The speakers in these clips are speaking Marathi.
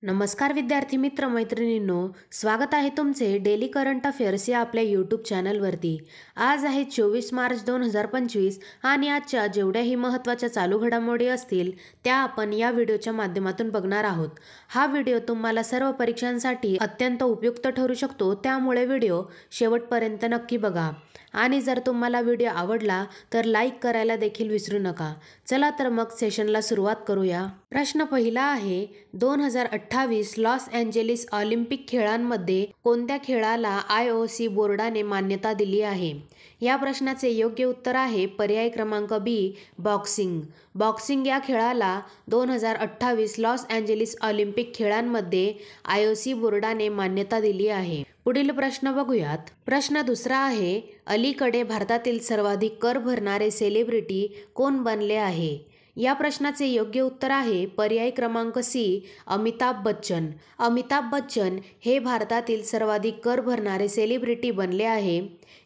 नमस्कार विद्यार्थी मित्र मैत्रिणींनो, स्वागत आहे तुमचे डेली करंट अफेअर्स या आपल्या यूट्यूब चॅनलवरती। आज आहे 24 मार्च 2025 आणि आजच्या जेवढ्याही महत्त्वाच्या चालू घडामोडी असतील त्या आपण या व्हिडिओच्या माध्यमातून बघणार आहोत। हा व्हिडिओ तुम्हाला सर्व परीक्षांसाठी अत्यंत उपयुक्त ठरू शकतो, त्यामुळे व्हिडिओ शेवटपर्यंत नक्की बघा आणि जर तुम्हाला व्हिडिओ आवडला तर लाईक करायला देखील विसरू नका। चला तर मग सेशनला सुरुवात करूया। प्रश्न पहिला आहे, 2028 लॉस एंजेलिस ऑलिम्पिक खेळांमध्ये कोणत्या खेळाला IOC बोर्डाने मान्यता दिली आहे? या प्रश्नाचे योग्य उत्तर आहे पर्याय क्रमांक बी, बॉक्सिंग। बॉक्सिंग या खेळाला 2028 लॉस एंजेलिस ऑलिम्पिक खेळांमध्ये IOC बोर्डाने मान्यता दिली आहे। पुढील प्रश्न बघूयात। प्रश्न दुसरा आहे, अलीकडे भारतातील सर्वाधिक कर भरणारे सेलिब्रिटी कोण बनले आहे? या प्रश्नाचे योग्य उत्तर आहे पर्याय क्रमांक सी, अमिताभ बच्चन। अमिताभ बच्चन हे भारतातील सर्वाधिक कर भरणारे सेलिब्रिटी बनले आहे।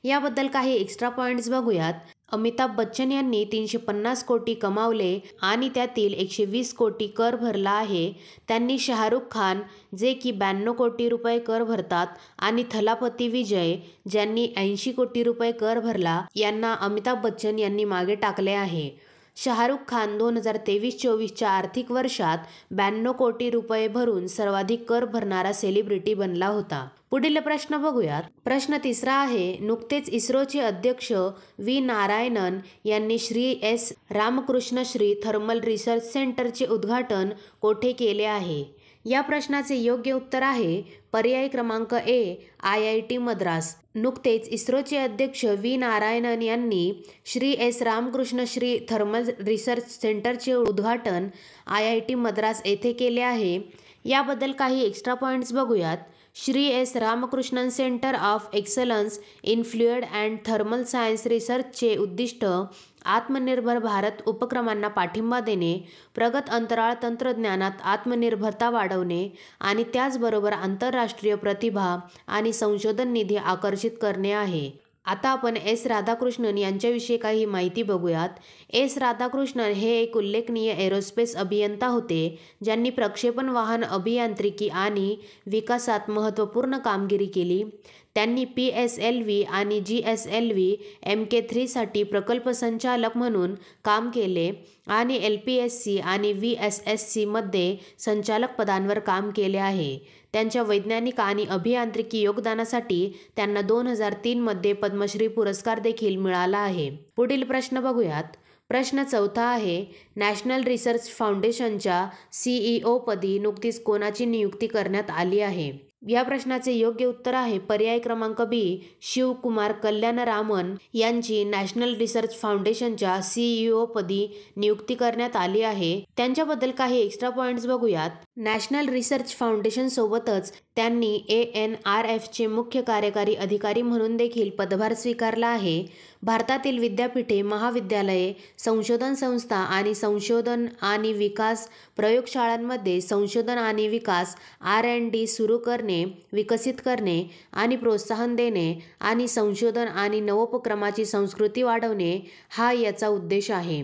याबद्दल काही एक्स्ट्रा पॉइंट्स बघूयात। अमिताभ बच्चन यांनी 350 कोटी कमावले आणि त्यातील 120 कोटी कर भरला आहे। त्यांनी शाहरुख खान जे की 92 कोटी रुपये कर भरतात आणि थलापती विजय ज्यांनी 80 कोटी रुपये कर भरला यांना अमिताभ बच्चन यांनी मागे टाकले आहे। शाहरुख खान 2023-24च्या आर्थिक वर्षात 92 कोटी रुपये भरून सर्वाधिक कर भरणारा सेलिब्रिटी बनला होता। पुढील प्रश्न बघूयात। प्रश्न तिसरा आहे, नुकतेच इस्रोचे अध्यक्ष व्ही नारायणन यांनी Shri S Ramakrishna Shri thermal research सेंटरचे उद्घाटन कोठे केले आहे? या प्रश्नाचे योग्य उत्तर आहे पर्याय क्रमांक ए, IIT मद्रास। नुकतेच इस्रोचे अध्यक्ष व्ही नारायणन यांनी Shri S Ramakrishna Shri thermal research सेंटरचे उद्घाटन IIT मद्रास येथे केले आहे। याबद्दल काही एक्स्ट्रा पॉइंट्स बघूयात। Shri S Ramakrishnan centre of excellence in fluid and thermal science रिसर्चचे उद्दिष्ट आत्मनिर्भर भारत उपक्रमांना पाठिंबा देणे, प्रगत अंतराळ तंत्रज्ञानात आत्मनिर्भरता वाढवणे आणि त्याचबरोबर आंतरराष्ट्रीय प्रतिभा आणि संशोधन निधी आकर्षित करणे आहे। आता आपण एस राधाकृष्णन यांच्याविषयी काही माहिती बघूयात। एस राधाकृष्णन हे एक उल्लेखनीय एरोस्पेस अभियंता होते, ज्यांनी प्रक्षेपण वाहन अभियांत्रिकी आणि विकासात महत्त्वपूर्ण कामगिरी केली। त्यांनी PSLV आणि GSLV Mk3 साठी प्रकल्प संचालक म्हणून काम केले आणि LPSC आणि VSSC मध्ये संचालक पदांवर काम केले आहे। त्यांच्या वैज्ञानिक आणि अभियांत्रिकी योगदानासाठी त्यांना 2003 मध्ये पद्मश्री पुरस्कार देखील मिळाला आहे। पुढील प्रश्न बघूयात। प्रश्न चौथा आहे, नॅशनल रिसर्च फाउंडेशनच्या CEO पदी नुकतीच कोणाची नियुक्ती करण्यात आली आहे? या प्रश्नाचे योग्य उत्तर आहे पर्याय क्रमांक बी, शिवकुमार कल्याणरामन यांची नॅशनल रिसर्च फाउंडेशनच्या CEO पदी नियुक्ती करण्यात आली आहे। त्यांच्याबद्दल काही एक्स्ट्रा पॉइंट्स बघूयात। नॅशनल रिसर्च फाउंडेशन सोबतच त्यांनी ANRFचे मुख्य कार्यकारी अधिकारी म्हणून देखील पदभार स्वीकारला आहे। भारतातील विद्यापीठे, महाविद्यालये, संशोधन संस्था आणि संशोधन आणि विकास प्रयोगशाळांमध्ये संशोधन आणि विकास R&D सुरू करणे, विकसित करणे आणि प्रोत्साहन देणे आणि संशोधन आणि नवोपक्रमाची संस्कृती वाढवणे हा याचा उद्देश आहे।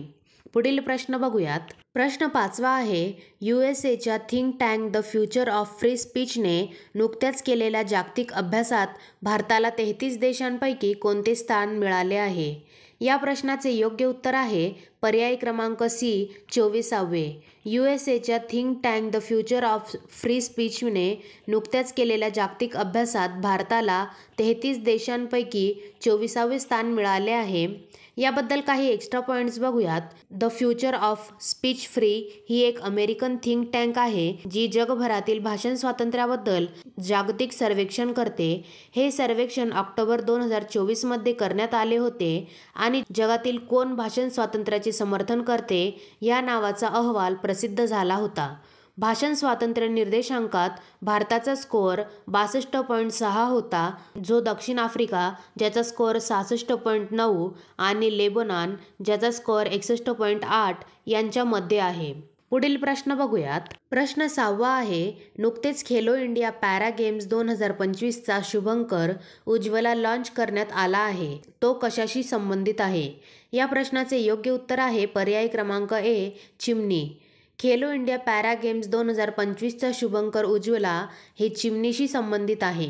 पुढील प्रश्न बघूयात। प्रश्न पाचवा आहे, USAच्या think tank the future of free स्पीचने नुकत्याच केलेल्या जागतिक अभ्यासात भारताला 33 देशांपैकी कोणते स्थान मिळाले आहे? या प्रश्नाचे योग्य उत्तर आहे पर्याय क्रमांक सी, 24वे। USAच्या think tank the future of free स्पीचने नुकत्याच केलेल्या जागतिक अभ्यासात भारताला 33 देशांपैकी 24वे स्थान मिळाले आहे। याबद्दल काही एक्स्ट्रा पॉइंट्स बघूयात। The future of speech free ही एक अमेरिकन थिंक टँक आहे जी जगभरातील भाषण स्वातंत्र्याबद्दल जागतिक सर्वेक्षण करते। हे सर्वेक्षण ऑक्टोबर 2024 मध्ये करण्यात आले होते आणि जगातील कोण भाषण स्वातंत्र्याचे समर्थन करते या नावाचा अहवाल प्रसिद्ध झाला होता। भाषण स्वातंत्र्य निर्देशांकात भारताचा स्कोअर 62.6 होता, जो दक्षिण आफ्रिका ज्याचा स्कोअर 66.9 आणि लेबनॉन ज्याचा स्कोअर 61.8 यांच्यामध्ये आहे। पुढील प्रश्न बघूयात। प्रश्न 6वा आहे, नुकतेच खेलो इंडिया पॅरा गेम्स 2025चा शुभंकर उज्ज्वला लॉन्च करण्यात आला आहे। तो कशाशी संबंधित आहे? या प्रश्नाचे योग्य उत्तर आहे पर्याय क्रमांक ए, चिमणी। खेलो इंडिया पॅरा गेम्स 2025चा शुभंकर उज्ज्वला हे चिमणीशी संबंधित आहे.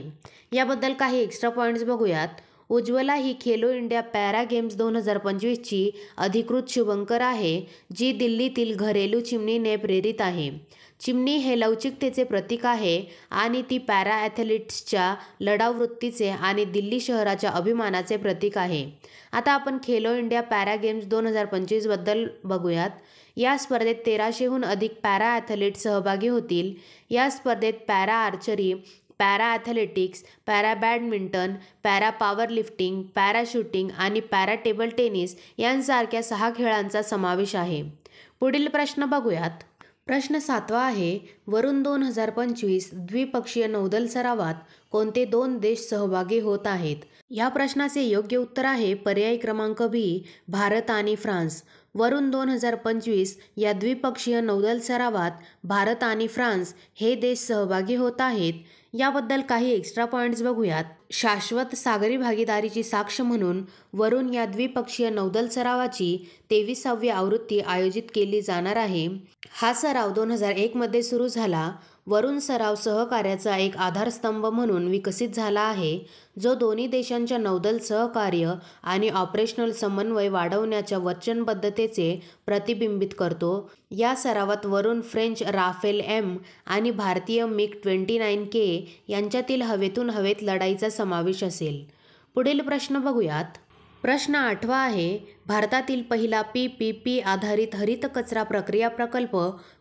याबद्दल काही एक्स्ट्रा पॉईंट्स बघूयात. उज्ज्वला ही खेलो इंडिया पॅरा गेम्स 2025ची अधिकृत शुभंकर आहे, जी दिल्लीतील घरेलू चिमणीने प्रेरित आहे. चिमणी हे लवचिकतेचे प्रतीक आहे आणि ती पॅरा ॲथलीट्सच्या लढाऊ वृत्तीचे आणि दिल्ली शहराच्या अभिमानाचे प्रतीक आहे. आता आपण खेलो इंडिया पॅरा गेम्स 2025 बद्दल बघूयात. या स्पर्धेत 1300हून अधिक पॅरा ॲथलीट्स सहभागी होतील. या स्पर्धेत para archery, para athletics, para badminton, para power lifting, para shooting आणि पॅरा टेबल टेनिस यांसारख्या 6 खेळांचा समावेश आहे. पुढील प्रश्न बघूयात. प्रश्न 7वा आहे, वरून 2025 द्विपक्षीय नौदल सरावात कोणते 2 देश सहभागी होत आहेत? या प्रश्नाचे योग्य उत्तर आहे पर्याय क्रमांक बी, भारत आणि फ्रान्स. वरून 2025 या द्विपक्षीय नौदल सरावात भारत आणि फ्रान्स हे देश सहभागी होत आहेत. याबद्दल काही एक्स्ट्रा पॉईंट्स बघूयात. शाश्वत सागरी भागीदारीची साक्ष म्हणून वरून या द्विपक्षीय नौदल सरावाची 23वी आवृत्ती आयोजित केली जाणार आहे. हा सराव 2001 मध्ये सुरू झाला. वरून सराव सहकार्याचा एक आधारस्तंभ म्हणून विकसित झाला आहे, जो दोन्ही देशांच्या नौदल सहकार्य आणि ऑपरेशनल समन्वय वाढवण्याच्या वचनबद्धतेचे प्रतिबिंबित करतो. या सरावात वरून फ्रेंच राफेल एम आणि भारतीय मिग 29K यांच्यातील हवेतून हवेत लढाईचा समावेश असेल. पुढील प्रश्न बघूयात. प्रश्न 8वा आहे, भारतातील पहिला PPP आधारित हरित कचरा प्रक्रिया प्रकल्प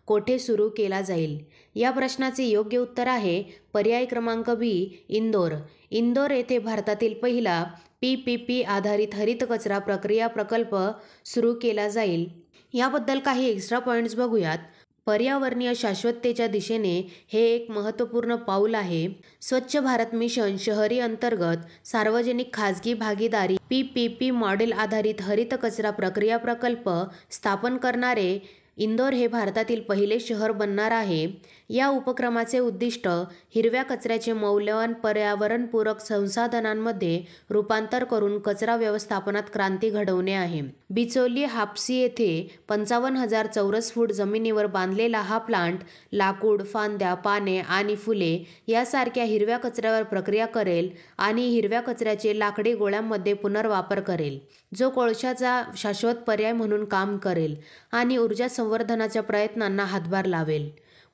कोठे सुरू केला जाईल? या प्रश्नाचे योग्य उत्तर आहे पर्याय क्रमांक बी, इंदोर. इंदोर येथे भारतातील पहिला PPP आधारित हरित कचरा प्रक्रिया प्रकल्प सुरू केला जाईल. याबद्दल काही एक्स्ट्रा पॉईंट्स बघूयात. पर्यावरणीय शाश्वततेच्या दिशेने हे एक महत्त्वपूर्ण पाऊल आहे. स्वच्छ भारत मिशन शहरी अंतर्गत सार्वजनिक खाजगी भागीदारी PPP मॉडेल आधारित हरित कचरा प्रक्रिया प्रकल्प स्थापन करणारे इंदोर हे भारतातील पहिले शहर बनणार आहे. या उपक्रमाचे उद्दिष्ट हिरव्या कचऱ्याचे मौल्यवान पर्यावरणपूरक संसाधनांमध्ये रूपांतर करून कचरा व्यवस्थापनात क्रांती घडवणे आहे. बिचोली हापसी येथे 55,000 चौरस फूट जमिनीवर बांधलेला हा प्लांट लाकूड, फांद्या, पाने आणि फुले यासारख्या हिरव्या कचऱ्यावर प्रक्रिया करेल आणि हिरव्या कचऱ्याचे लाकडी गोळ्यांमध्ये पुनर्वापर करेल, जो कोळशाचा शाश्वत पर्याय म्हणून काम करेल आणि ऊर्जा संवर्धनाच्या प्रयत्नांना हातभार लावेल.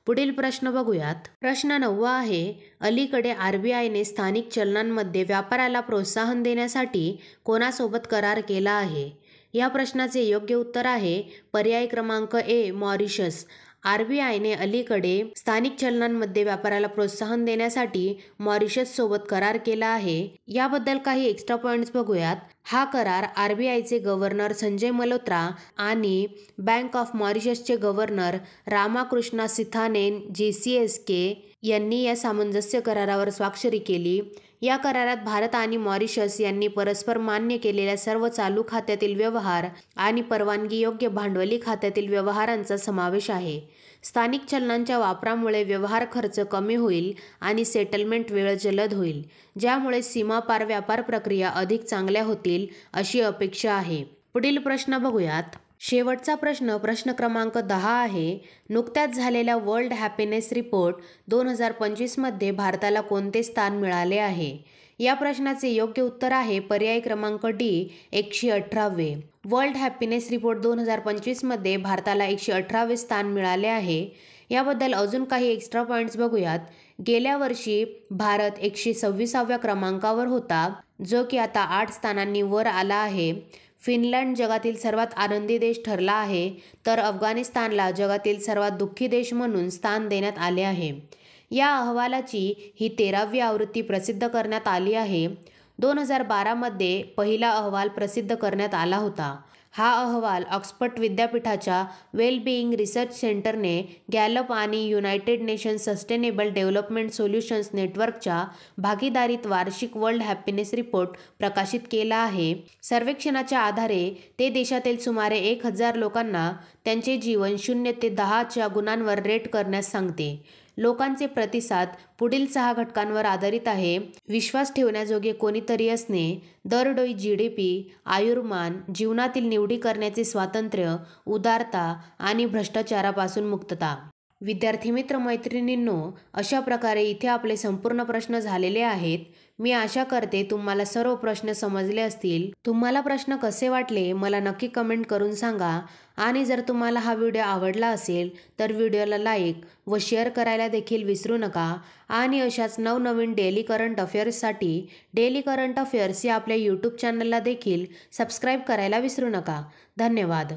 पुढील प्रश्न बघूयात. प्रश्न 9वा आहे, अलीकडे RBIने स्थानिक चलनांमध्ये व्यापाराला प्रोत्साहन देण्यासाठी कोणासोबत करार केला आहे? या प्रश्नाचे योग्य उत्तर आहे पर्याय क्रमांक ए, मॉरिशस. RBIने अलीकडे स्थानिक चलनांमध्ये व्यापाराला प्रोत्साहन देण्यासाठी मॉरिशससोबत करार केला आहे. याबद्दल काही एक्स्ट्रा पॉईंट्स बघूयात. हा करार RBIचे गव्हर्नर संजय मल्होत्रा आणि बँक ऑफ मॉरिशसचे गव्हर्नर रामाकृष्णा सिथानेन GCSK यांनी या सामंजस्य करारावर स्वाक्षरी केली. या करारात भारत आणि मॉरिशस यांनी परस्पर मान्य केलेल्या सर्व चालू खात्यातील व्यवहार आणि परवानगीयोग्य भांडवली खात्यातील व्यवहारांचा समावेश आहे. स्थानिक चलनांच्या वापरामुळे व्यवहार खर्च कमी होईल आणि सेटलमेंट वेळ जलद होईल, ज्यामुळे सीमापार व्यापार प्रक्रिया अधिक चांगल्या होतील अशी अपेक्षा आहे. पुढील प्रश्न बघूयात. शेवटचा प्रश्न क्रमांक 10 आहे, नुकत्याच झालेल्या वर्ल्ड हॅपीनेस रिपोर्ट 2025 मध्ये भारताला कोणते स्थान मिळाले आहे? या प्रश्नाचे योग्य उत्तर आहे पर्याय क्रमांक डी, 118वे. वर्ल्ड हॅपीनेस रिपोर्ट 2025 मध्ये भारताला 118वे स्थान मिळाले आहे. याबद्दल अजून काही एक्स्ट्रा पॉईंट्स बघूयात. गेल्या वर्षी भारत 126व्या क्रमांकावर होता, जो की आता 8 स्थानांनी वर आला आहे. फिनलंड जगातील सर्वात आनंदी देश ठरला आहे, तर अफगाणिस्तानला जगातील सर्वात दुःखी देश म्हणून स्थान देण्यात आले आहे. या अहवालाची ही 13वी आवृत्ती प्रसिद्ध करण्यात आली आहे. 2012 मध्ये पहिला अहवाल प्रसिद्ध करण्यात आला होता. हा अहवाल ऑक्सफर्ड विद्यापीठाच्या वेलबिईंग रिसर्च सेंटरने गॅलप आणि United nations sustainable development solutions नेटवर्कच्या भागीदारीत वार्षिक वर्ल्ड हॅपीनेस रिपोर्ट प्रकाशित केला आहे. सर्वेक्षणाच्या आधारे ते देशातील सुमारे 1000 लोकांना त्यांचे जीवन 0 ते 10च्या गुणांवर रेट करण्यास सांगते. लोकांचे प्रतिसाद पुढील 6 घटकांवर आधारित आहे. विश्वास ठेवण्याजोगे कोणीतरी असणे, दरडोई GDP, आयुर्मान, जीवनातील निवडी करण्याचे स्वातंत्र्य, उदारता आणि भ्रष्टाचारापासून मुक्तता. विद्यार्थी मित्र मैत्रिणींनो, अशा प्रकारे इथे आपले संपूर्ण प्रश्न झालेले आहेत. मी आशा करते तुम्हाला सर्व प्रश्न समजले असतील. तुम्हाला प्रश्न कसे वाटले मला नक्की कमेंट करून सांगा. आणि जर तुम्हाला हा व्हिडिओ आवडला असेल तर व्हिडिओला लाईक व शेअर करायला देखील विसरू नका. आणि अशाच नवनवीन डेली करंट अफेअर्ससाठी डेली करंट अफेअर्स या आपल्या यूट्यूब चॅनलला देखील सबस्क्राईब करायला विसरू नका. धन्यवाद.